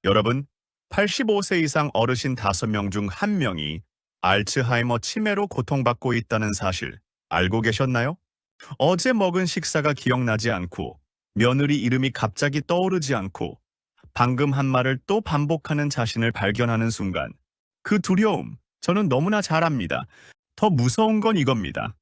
여러분, 85세 이상 어르신 5명 중 1명이 알츠하이머 치매로 고통받고 있다는 사실 알고 계셨나요? 어제 먹은 식사가 기억나지 않고 며느리 이름이 갑자기 떠오르지 않고 방금 한 말을 또 반복하는 자신을 발견하는 순간 그 두려움 저는 너무나 잘 압니다. 더 무서운 건 이겁니다.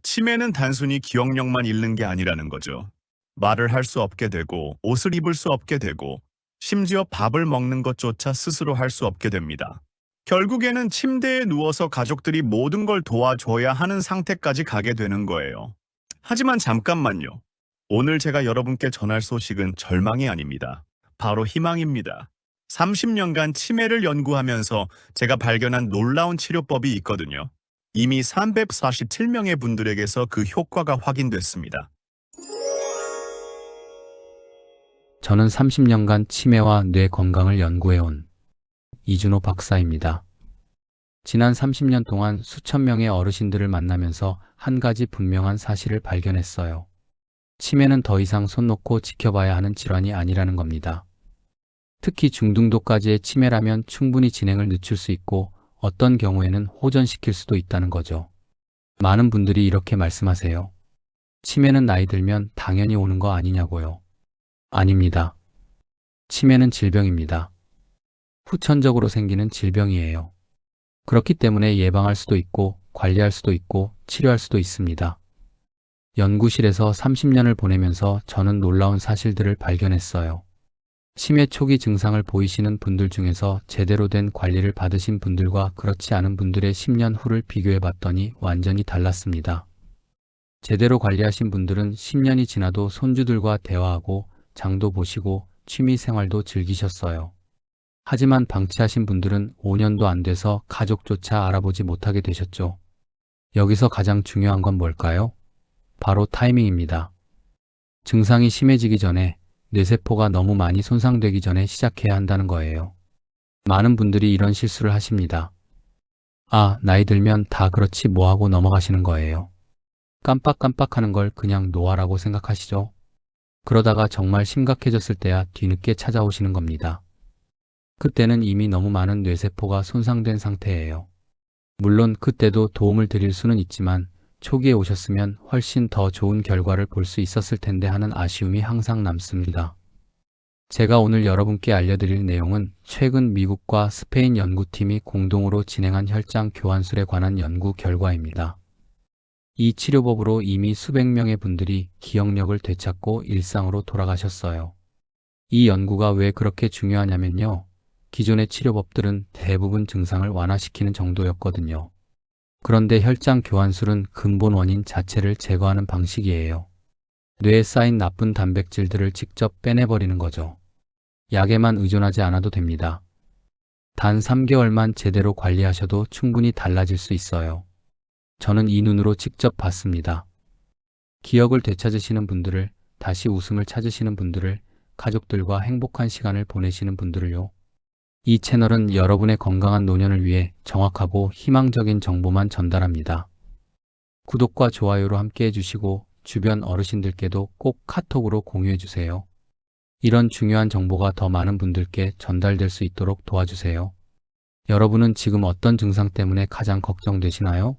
치매는 단순히 기억력만 잃는 게 아니라는 거죠. 말을 할 수 없게 되고 옷을 입을 수 없게 되고 심지어 밥을 먹는 것조차 스스로 할 수 없게 됩니다. 결국에는 침대에 누워서 가족들이 모든 걸 도와줘야 하는 상태까지 가게 되는 거예요. 하지만 잠깐만요. 오늘 제가 여러분께 전할 소식은 절망이 아닙니다. 바로 희망입니다. 30년간 치매를 연구하면서 제가 발견한 놀라운 치료법이 있거든요. 이미 347명의 분들에게서 그 효과가 확인됐습니다. 저는 30년간 치매와 뇌 건강을 연구해온 이준호 박사입니다. 지난 30년 동안 수천 명의 어르신들을 만나면서 한 가지 분명한 사실을 발견했어요. 치매는 더 이상 손 놓고 지켜봐야 하는 질환이 아니라는 겁니다. 특히 중등도까지의 치매라면 충분히 진행을 늦출 수 있고 어떤 경우에는 호전시킬 수도 있다는 거죠. 많은 분들이 이렇게 말씀하세요. 치매는 나이 들면 당연히 오는 거 아니냐고요. 아닙니다. 치매는 질병입니다. 후천적으로 생기는 질병이에요. 그렇기 때문에 예방할 수도 있고 관리할 수도 있고 치료할 수도 있습니다. 연구실에서 30년을 보내면서 저는 놀라운 사실들을 발견했어요. 치매 초기 증상을 보이시는 분들 중에서 제대로 된 관리를 받으신 분들과 그렇지 않은 분들의 10년 후를 비교해 봤더니 완전히 달랐습니다. 제대로 관리하신 분들은 10년이 지나도 손주들과 대화하고 장도 보시고 취미 생활도 즐기셨어요. 하지만 방치하신 분들은 5년도 안 돼서 가족조차 알아보지 못하게 되셨죠. 여기서 가장 중요한 건 뭘까요? 바로 타이밍입니다. 증상이 심해지기 전에 뇌세포가 너무 많이 손상되기 전에 시작해야 한다는 거예요. 많은 분들이 이런 실수를 하십니다. 아, 나이 들면 다 그렇지 뭐 하고 넘어가시는 거예요. 깜빡깜빡하는 걸 그냥 노화라고 생각하시죠? 그러다가 정말 심각해졌을 때야 뒤늦게 찾아오시는 겁니다. 그때는 이미 너무 많은 뇌세포가 손상된 상태예요. 물론 그때도 도움을 드릴 수는 있지만 초기에 오셨으면 훨씬 더 좋은 결과를 볼 수 있었을 텐데 하는 아쉬움이 항상 남습니다. 제가 오늘 여러분께 알려드릴 내용은 최근 미국과 스페인 연구팀이 공동으로 진행한 혈장 교환술에 관한 연구 결과입니다. 이 치료법으로 이미 수백 명의 분들이 기억력을 되찾고 일상으로 돌아가셨어요. 이 연구가 왜 그렇게 중요하냐면요. 기존의 치료법들은 대부분 증상을 완화시키는 정도였거든요. 그런데 혈장 교환술은 근본 원인 자체를 제거하는 방식이에요. 뇌에 쌓인 나쁜 단백질들을 직접 빼내버리는 거죠. 약에만 의존하지 않아도 됩니다. 단 3개월만 제대로 관리하셔도 충분히 달라질 수 있어요. 저는 이 눈으로 직접 봤습니다. 기억을 되찾으시는 분들을, 다시 웃음을 찾으시는 분들을, 가족들과 행복한 시간을 보내시는 분들을요. 이 채널은 여러분의 건강한 노년을 위해 정확하고 희망적인 정보만 전달합니다. 구독과 좋아요로 함께 해주시고 주변 어르신들께도 꼭 카톡으로 공유해주세요. 이런 중요한 정보가 더 많은 분들께 전달될 수 있도록 도와주세요. 여러분은 지금 어떤 증상 때문에 가장 걱정되시나요?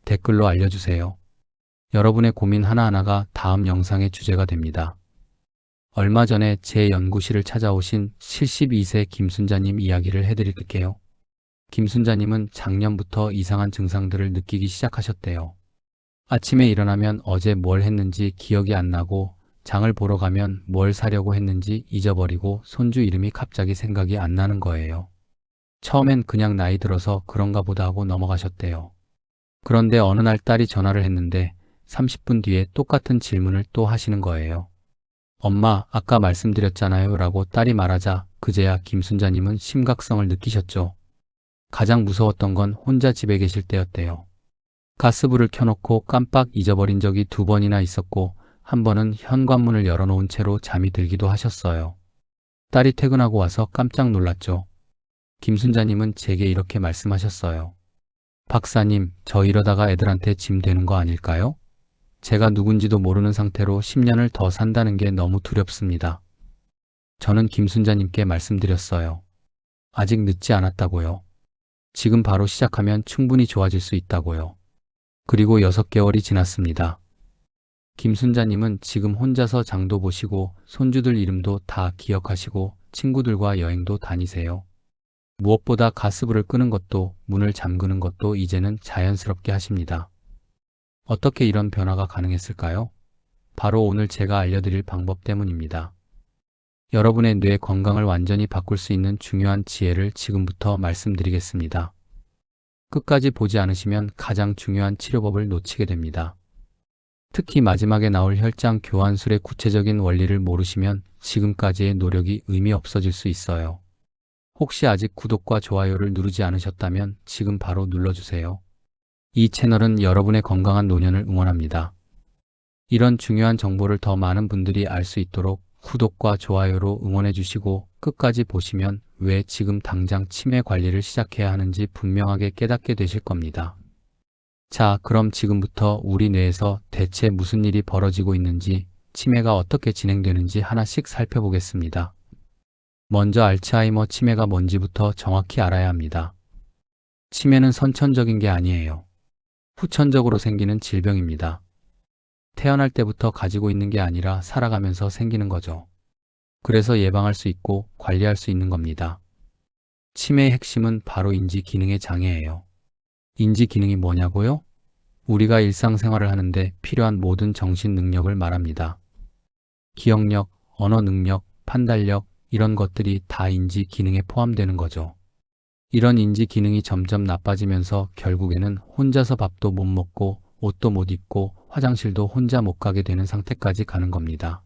댓글로 알려주세요. 여러분의 고민 하나하나가 다음 영상의 주제가 됩니다. 얼마 전에 제 연구실을 찾아오신 72세 김순자님 이야기를 해드릴게요. 김순자님은 작년부터 이상한 증상들을 느끼기 시작하셨대요. 아침에 일어나면 어제 뭘 했는지 기억이 안 나고 장을 보러 가면 뭘 사려고 했는지 잊어버리고 손주 이름이 갑자기 생각이 안 나는 거예요. 처음엔 그냥 나이 들어서 그런가 보다 하고 넘어가셨대요. 그런데 어느 날 딸이 전화를 했는데 30분 뒤에 똑같은 질문을 또 하시는 거예요. 엄마, 아까 말씀드렸잖아요 라고 딸이 말하자 그제야 김순자님은 심각성을 느끼셨죠. 가장 무서웠던 건 혼자 집에 계실 때였대요. 가스불을 켜놓고 깜빡 잊어버린 적이 2번이나 있었고 한 번은 현관문을 열어놓은 채로 잠이 들기도 하셨어요. 딸이 퇴근하고 와서 깜짝 놀랐죠. 김순자님은 제게 이렇게 말씀하셨어요. 박사님, 저 이러다가 애들한테 짐 되는 거 아닐까요? 제가 누군지도 모르는 상태로 10년을 더 산다는 게 너무 두렵습니다. 저는 김순자님께 말씀드렸어요. 아직 늦지 않았다고요. 지금 바로 시작하면 충분히 좋아질 수 있다고요. 그리고 6개월이 지났습니다. 김순자님은 지금 혼자서 장도 보시고 손주들 이름도 다 기억하시고 친구들과 여행도 다니세요. 무엇보다 가스불을 끄는 것도 문을 잠그는 것도 이제는 자연스럽게 하십니다. 어떻게 이런 변화가 가능했을까요? 바로 오늘 제가 알려드릴 방법 때문입니다. 여러분의 뇌 건강을 완전히 바꿀 수 있는 중요한 지혜를 지금부터 말씀드리겠습니다. 끝까지 보지 않으시면 가장 중요한 치료법을 놓치게 됩니다. 특히 마지막에 나올 혈장 교환술의 구체적인 원리를 모르시면 지금까지의 노력이 의미 없어질 수 있어요. 혹시 아직 구독과 좋아요를 누르지 않으셨다면 지금 바로 눌러주세요. 이 채널은 여러분의 건강한 노년을 응원합니다. 이런 중요한 정보를 더 많은 분들이 알 수 있도록 구독과 좋아요로 응원해 주시고 끝까지 보시면 왜 지금 당장 치매 관리를 시작해야 하는지 분명하게 깨닫게 되실 겁니다. 자, 그럼 지금부터 우리 뇌에서 대체 무슨 일이 벌어지고 있는지, 치매가 어떻게 진행되는지 하나씩 살펴보겠습니다. 먼저 알츠하이머 치매가 뭔지부터 정확히 알아야 합니다. 치매는 선천적인 게 아니에요. 후천적으로 생기는 질병입니다. 태어날 때부터 가지고 있는 게 아니라 살아가면서 생기는 거죠. 그래서 예방할 수 있고 관리할 수 있는 겁니다. 치매의 핵심은 바로 인지 기능의 장애예요. 인지 기능이 뭐냐고요? 우리가 일상생활을 하는데 필요한 모든 정신 능력을 말합니다. 기억력, 언어 능력, 판단력 이런 것들이 다 인지 기능에 포함되는 거죠. 이런 인지 기능이 점점 나빠지면서 결국에는 혼자서 밥도 못 먹고 옷도 못 입고 화장실도 혼자 못 가게 되는 상태까지 가는 겁니다.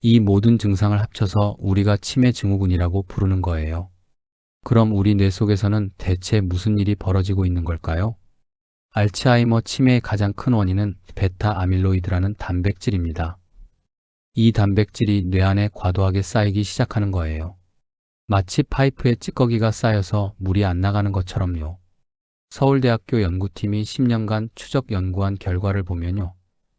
이 모든 증상을 합쳐서 우리가 치매 증후군이라고 부르는 거예요. 그럼 우리 뇌 속에서는 대체 무슨 일이 벌어지고 있는 걸까요? 알츠하이머 치매의 가장 큰 원인은 베타 아밀로이드라는 단백질입니다. 이 단백질이 뇌 안에 과도하게 쌓이기 시작하는 거예요. 마치 파이프에 찌꺼기가 쌓여서 물이 안 나가는 것처럼요. 서울대학교 연구팀이 10년간 추적 연구한 결과를 보면요.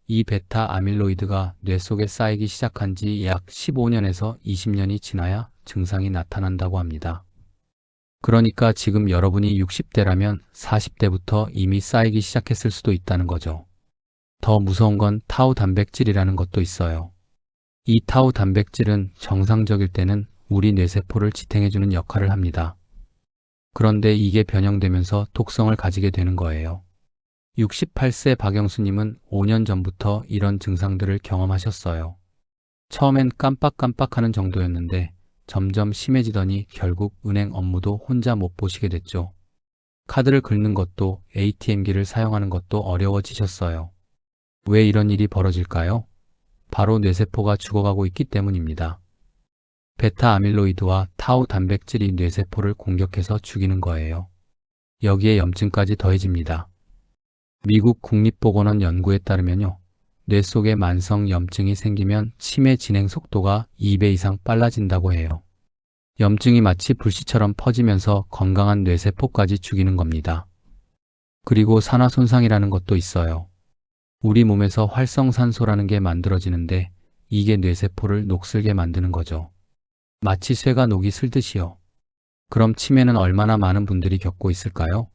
이 베타 아밀로이드가 뇌 속에 쌓이기 시작한 지 약 15년에서 20년이 지나야 증상이 나타난다고 합니다. 그러니까 지금 여러분이 60대라면 40대부터 이미 쌓이기 시작했을 수도 있다는 거죠. 더 무서운 건 타우 단백질이라는 것도 있어요. 이 타우 단백질은 정상적일 때는 우리 뇌세포를 지탱해주는 역할을 합니다. 그런데 이게 변형되면서 독성을 가지게 되는 거예요. 68세 박영수님은 5년 전부터 이런 증상들을 경험하셨어요. 처음엔 깜빡깜빡하는 정도였는데 점점 심해지더니 결국 은행 업무도 혼자 못 보시게 됐죠. 카드를 긁는 것도 ATM기를 사용하는 것도 어려워지셨어요. 왜 이런 일이 벌어질까요? 바로 뇌세포가 죽어가고 있기 때문입니다. 베타 아밀로이드와 타우 단백질이 뇌세포를 공격해서 죽이는 거예요. 여기에 염증까지 더해집니다. 미국 국립보건원 연구에 따르면요. 뇌 속에 만성 염증이 생기면 치매 진행 속도가 2배 이상 빨라진다고 해요. 염증이 마치 불씨처럼 퍼지면서 건강한 뇌세포까지 죽이는 겁니다. 그리고 산화 손상이라는 것도 있어요. 우리 몸에서 활성산소라는 게 만들어지는데 이게 뇌세포를 녹슬게 만드는 거죠. 마치 쇠가 녹이 슬듯이요. 그럼 치매는 얼마나 많은 분들이 겪고 있을까요?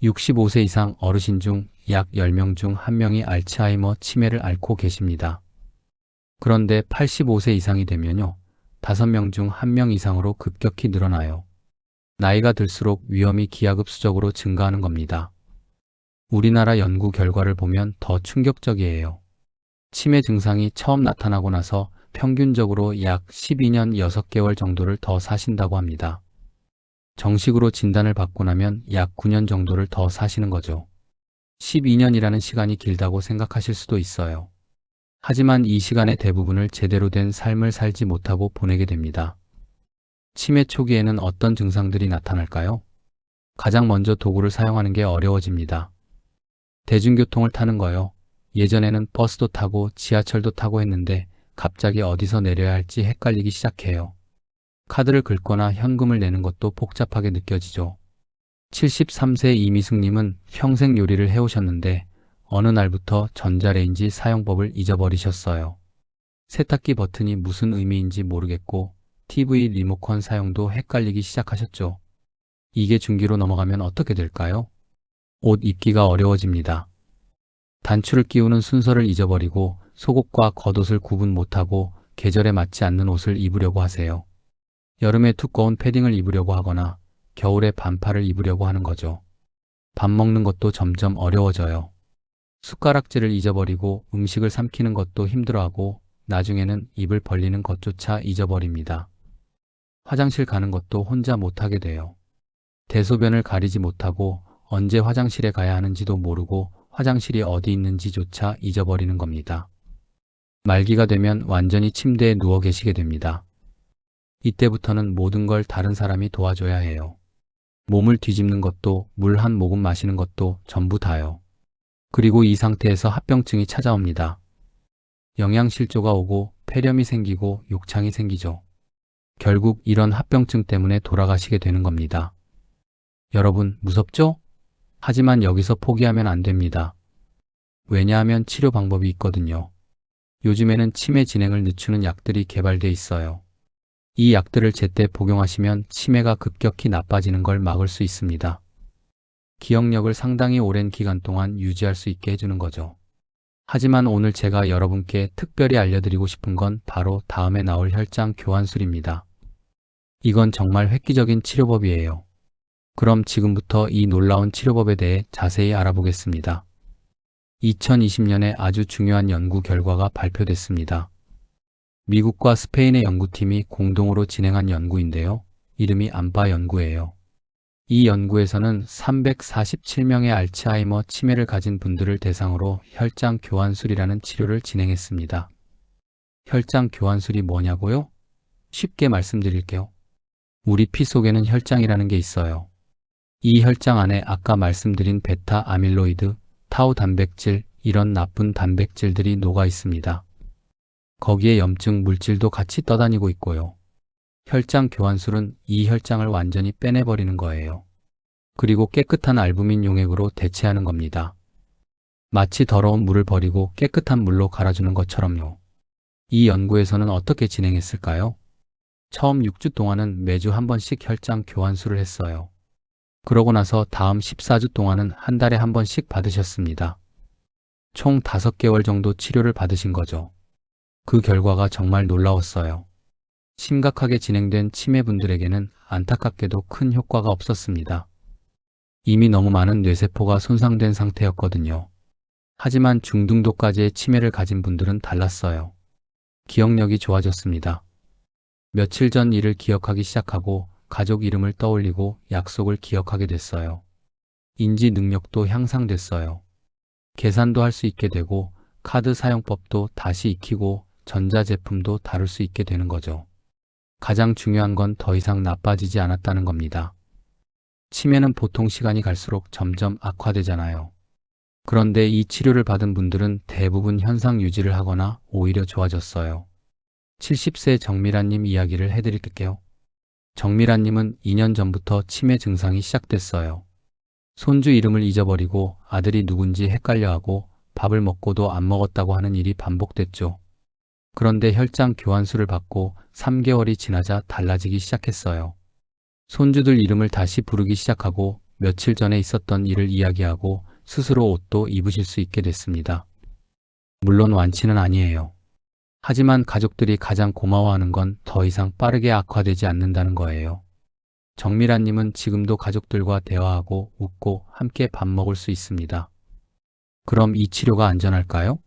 65세 이상 어르신 중 약 10명 중 1명이 알츠하이머 치매를 앓고 계십니다. 그런데 85세 이상이 되면요. 5명 중 1명 이상으로 급격히 늘어나요. 나이가 들수록 위험이 기하급수적으로 증가하는 겁니다. 우리나라 연구 결과를 보면 더 충격적이에요. 치매 증상이 처음 나타나고 나서 평균적으로 약 12년 6개월 정도를 더 사신다고 합니다. 정식으로 진단을 받고 나면 약 9년 정도를 더 사시는 거죠. 12년이라는 시간이 길다고 생각하실 수도 있어요. 하지만 이 시간의 대부분을 제대로 된 삶을 살지 못하고 보내게 됩니다. 치매 초기에는 어떤 증상들이 나타날까요? 가장 먼저 도구를 사용하는 게 어려워집니다. 대중교통을 타는 거요. 예전에는 버스도 타고 지하철도 타고 했는데 갑자기 어디서 내려야 할지 헷갈리기 시작해요. 카드를 긁거나 현금을 내는 것도 복잡하게 느껴지죠. 73세 이미숙님은 평생 요리를 해오셨는데 어느 날부터 전자레인지 사용법을 잊어버리셨어요. 세탁기 버튼이 무슨 의미인지 모르겠고 TV 리모컨 사용도 헷갈리기 시작하셨죠. 이게 중기로 넘어가면 어떻게 될까요? 옷 입기가 어려워집니다. 단추를 끼우는 순서를 잊어버리고 속옷과 겉옷을 구분 못하고 계절에 맞지 않는 옷을 입으려고 하세요. 여름에 두꺼운 패딩을 입으려고 하거나 겨울에 반팔을 입으려고 하는 거죠. 밥 먹는 것도 점점 어려워져요. 숟가락질을 잊어버리고 음식을 삼키는 것도 힘들어하고 나중에는 입을 벌리는 것조차 잊어버립니다. 화장실 가는 것도 혼자 못하게 돼요. 대소변을 가리지 못하고 언제 화장실에 가야 하는지도 모르고 화장실이 어디 있는지조차 잊어버리는 겁니다. 말기가 되면 완전히 침대에 누워 계시게 됩니다. 이때부터는 모든 걸 다른 사람이 도와줘야 해요. 몸을 뒤집는 것도 물 한 모금 마시는 것도 전부 다요. 그리고 이 상태에서 합병증이 찾아옵니다. 영양실조가 오고 폐렴이 생기고 욕창이 생기죠. 결국 이런 합병증 때문에 돌아가시게 되는 겁니다. 여러분, 무섭죠? 하지만 여기서 포기하면 안 됩니다. 왜냐하면 치료 방법이 있거든요. 요즘에는 치매 진행을 늦추는 약들이 개발돼 있어요. 이 약들을 제때 복용하시면 치매가 급격히 나빠지는 걸 막을 수 있습니다. 기억력을 상당히 오랜 기간 동안 유지할 수 있게 해주는 거죠. 하지만 오늘 제가 여러분께 특별히 알려드리고 싶은 건 바로 다음에 나올 혈장 교환술입니다. 이건 정말 획기적인 치료법이에요. 그럼 지금부터 이 놀라운 치료법에 대해 자세히 알아보겠습니다. 2020년에 아주 중요한 연구 결과가 발표됐습니다. 미국과 스페인의 연구팀이 공동으로 진행한 연구인데요. 이름이 암파 연구예요. 이 연구에서는 347명의 알츠하이머 치매를 가진 분들을 대상으로 혈장 교환술이라는 치료를 진행했습니다. 혈장 교환술이 뭐냐고요? 쉽게 말씀드릴게요. 우리 피 속에는 혈장이라는 게 있어요. 이 혈장 안에 아까 말씀드린 베타 아밀로이드, 타우 단백질, 이런 나쁜 단백질들이 녹아 있습니다. 거기에 염증 물질도 같이 떠다니고 있고요. 혈장 교환술은 이 혈장을 완전히 빼내버리는 거예요. 그리고 깨끗한 알부민 용액으로 대체하는 겁니다. 마치 더러운 물을 버리고 깨끗한 물로 갈아주는 것처럼요. 이 연구에서는 어떻게 진행했을까요? 처음 6주 동안은 매주 한 번씩 혈장 교환술을 했어요. 그러고 나서 다음 14주 동안은 한 달에 한 번씩 받으셨습니다. 총 5개월 정도 치료를 받으신 거죠. 그 결과가 정말 놀라웠어요. 심각하게 진행된 치매분들에게는 안타깝게도 큰 효과가 없었습니다. 이미 너무 많은 뇌세포가 손상된 상태였거든요. 하지만 중등도까지의 치매를 가진 분들은 달랐어요. 기억력이 좋아졌습니다. 며칠 전 일을 기억하기 시작하고 가족 이름을 떠올리고 약속을 기억하게 됐어요. 인지 능력도 향상됐어요. 계산도 할 수 있게 되고 카드 사용법도 다시 익히고 전자제품도 다룰 수 있게 되는 거죠. 가장 중요한 건 더 이상 나빠지지 않았다는 겁니다. 치매는 보통 시간이 갈수록 점점 악화되잖아요. 그런데 이 치료를 받은 분들은 대부분 현상 유지를 하거나 오히려 좋아졌어요. 70세 정미라님 이야기를 해드릴게요. 정미라님은 2년 전부터 치매 증상이 시작됐어요. 손주 이름을 잊어버리고 아들이 누군지 헷갈려하고 밥을 먹고도 안 먹었다고 하는 일이 반복됐죠. 그런데 혈장 교환술을 받고 3개월이 지나자 달라지기 시작했어요. 손주들 이름을 다시 부르기 시작하고 며칠 전에 있었던 일을 이야기하고 스스로 옷도 입으실 수 있게 됐습니다. 물론 완치는 아니에요. 하지만 가족들이 가장 고마워하는 건 더 이상 빠르게 악화되지 않는다는 거예요. 정미라님은 지금도 가족들과 대화하고 웃고 함께 밥 먹을 수 있습니다. 그럼 이 치료가 안전할까요?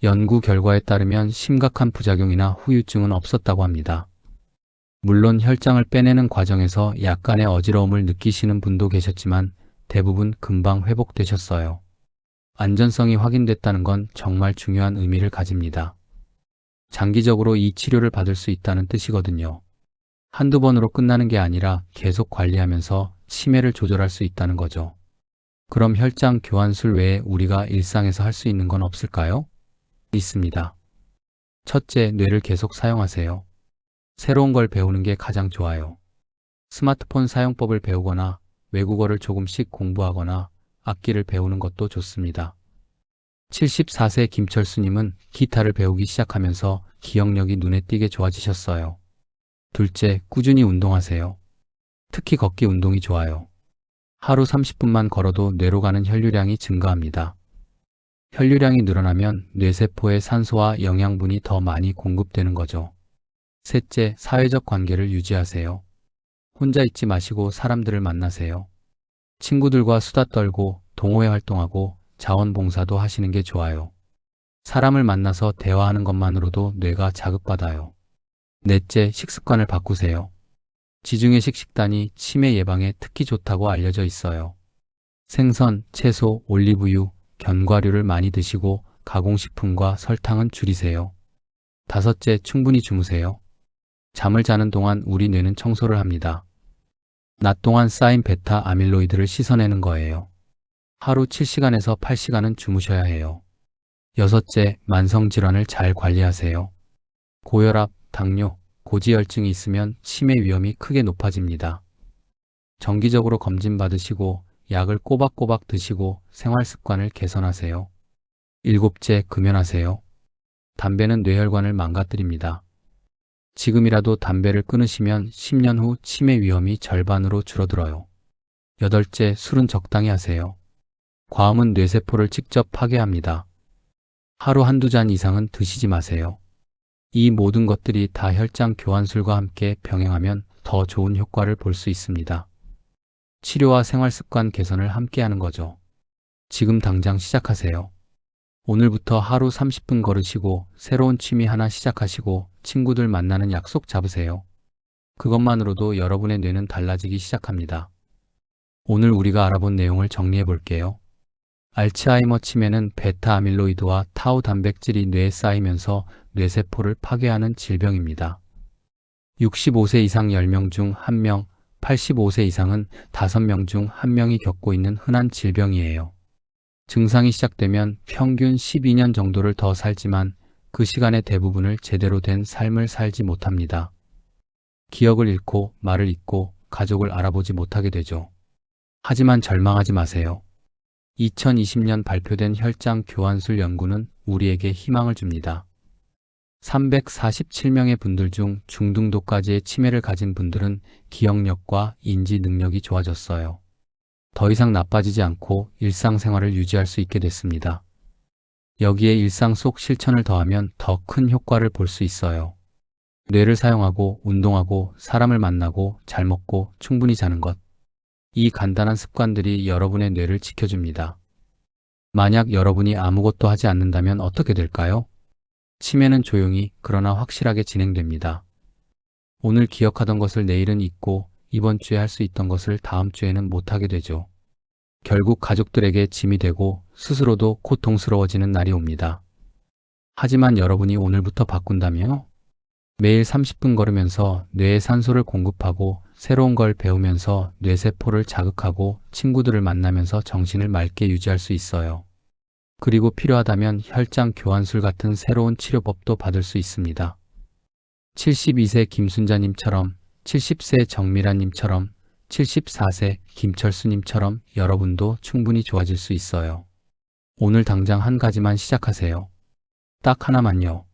연구 결과에 따르면 심각한 부작용이나 후유증은 없었다고 합니다. 물론 혈장을 빼내는 과정에서 약간의 어지러움을 느끼시는 분도 계셨지만 대부분 금방 회복되셨어요. 안전성이 확인됐다는 건 정말 중요한 의미를 가집니다. 장기적으로 이 치료를 받을 수 있다는 뜻이거든요. 한두 번으로 끝나는 게 아니라 계속 관리하면서 치매를 조절할 수 있다는 거죠. 그럼 혈장 교환술 외에 우리가 일상에서 할 수 있는 건 없을까요? 있습니다. 첫째, 뇌를 계속 사용하세요. 새로운 걸 배우는 게 가장 좋아요. 스마트폰 사용법을 배우거나 외국어를 조금씩 공부하거나 악기를 배우는 것도 좋습니다. 74세 김철수님은 기타를 배우기 시작하면서 기억력이 눈에 띄게 좋아지셨어요. 둘째, 꾸준히 운동하세요. 특히 걷기 운동이 좋아요. 하루 30분만 걸어도 뇌로 가는 혈류량이 증가합니다. 혈류량이 늘어나면 뇌세포에 산소와 영양분이 더 많이 공급되는 거죠. 셋째, 사회적 관계를 유지하세요. 혼자 있지 마시고 사람들을 만나세요. 친구들과 수다 떨고 동호회 활동하고 자원봉사도 하시는 게 좋아요. 사람을 만나서 대화하는 것만으로도 뇌가 자극받아요. 넷째, 식습관을 바꾸세요. 지중해식 식단이 치매 예방에 특히 좋다고 알려져 있어요. 생선, 채소, 올리브유, 견과류를 많이 드시고 가공식품과 설탕은 줄이세요. 다섯째, 충분히 주무세요. 잠을 자는 동안 우리 뇌는 청소를 합니다. 낮 동안 쌓인 베타 아밀로이드를 씻어내는 거예요. 하루 7시간에서 8시간은 주무셔야 해요. 여섯째, 만성질환을 잘 관리하세요. 고혈압, 당뇨, 고지혈증이 있으면 치매 위험이 크게 높아집니다. 정기적으로 검진 받으시고 약을 꼬박꼬박 드시고 생활 습관을 개선하세요. 일곱째, 금연하세요. 담배는 뇌혈관을 망가뜨립니다. 지금이라도 담배를 끊으시면 10년 후 치매 위험이 절반으로 줄어들어요. 여덟째, 술은 적당히 하세요. 과음은 뇌세포를 직접 파괴합니다. 하루 한두 잔 이상은 드시지 마세요. 이 모든 것들이 다 혈장 교환술과 함께 병행하면 더 좋은 효과를 볼 수 있습니다. 치료와 생활 습관 개선을 함께 하는 거죠. 지금 당장 시작하세요. 오늘부터 하루 30분 걸으시고 새로운 취미 하나 시작하시고 친구들 만나는 약속 잡으세요. 그것만으로도 여러분의 뇌는 달라지기 시작합니다. 오늘 우리가 알아본 내용을 정리해 볼게요. 알츠하이머 치매는 베타 아밀로이드와 타우 단백질이 뇌에 쌓이면서 뇌세포를 파괴하는 질병입니다. 65세 이상 10명 중 1명, 85세 이상은 5명 중 1명이 겪고 있는 흔한 질병이에요. 증상이 시작되면 평균 12년 정도를 더 살지만 그 시간의 대부분을 제대로 된 삶을 살지 못합니다. 기억을 잃고 말을 잊고 가족을 알아보지 못하게 되죠. 하지만 절망하지 마세요. 2020년 발표된 혈장 교환술 연구는 우리에게 희망을 줍니다. 347명의 분들 중 중등도까지의 치매를 가진 분들은 기억력과 인지 능력이 좋아졌어요. 더 이상 나빠지지 않고 일상생활을 유지할 수 있게 됐습니다. 여기에 일상 속 실천을 더하면 더 큰 효과를 볼 수 있어요. 뇌를 사용하고 운동하고 사람을 만나고 잘 먹고 충분히 자는 것. 이 간단한 습관들이 여러분의 뇌를 지켜줍니다. 만약 여러분이 아무것도 하지 않는다면 어떻게 될까요? 치매는 조용히 그러나 확실하게 진행됩니다. 오늘 기억하던 것을 내일은 잊고 이번 주에 할 수 있던 것을 다음 주에는 못하게 되죠. 결국 가족들에게 짐이 되고 스스로도 고통스러워지는 날이 옵니다. 하지만 여러분이 오늘부터 바꾼다면요? 매일 30분 걸으면서 뇌에 산소를 공급하고 새로운 걸 배우면서 뇌세포를 자극하고 친구들을 만나면서 정신을 맑게 유지할 수 있어요. 그리고 필요하다면 혈장 교환술 같은 새로운 치료법도 받을 수 있습니다. 72세 김순자님처럼, 70세 정미라님처럼, 74세 김철수님처럼 여러분도 충분히 좋아질 수 있어요. 오늘 당장 한 가지만 시작하세요. 딱 하나만요.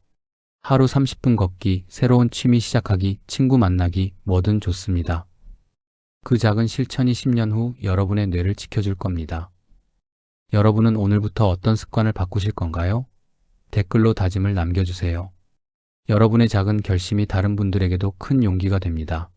하루 30분 걷기, 새로운 취미 시작하기, 친구 만나기, 뭐든 좋습니다. 그 작은 실천이 10년 후 여러분의 뇌를 지켜줄 겁니다. 여러분은 오늘부터 어떤 습관을 바꾸실 건가요? 댓글로 다짐을 남겨주세요. 여러분의 작은 결심이 다른 분들에게도 큰 용기가 됩니다.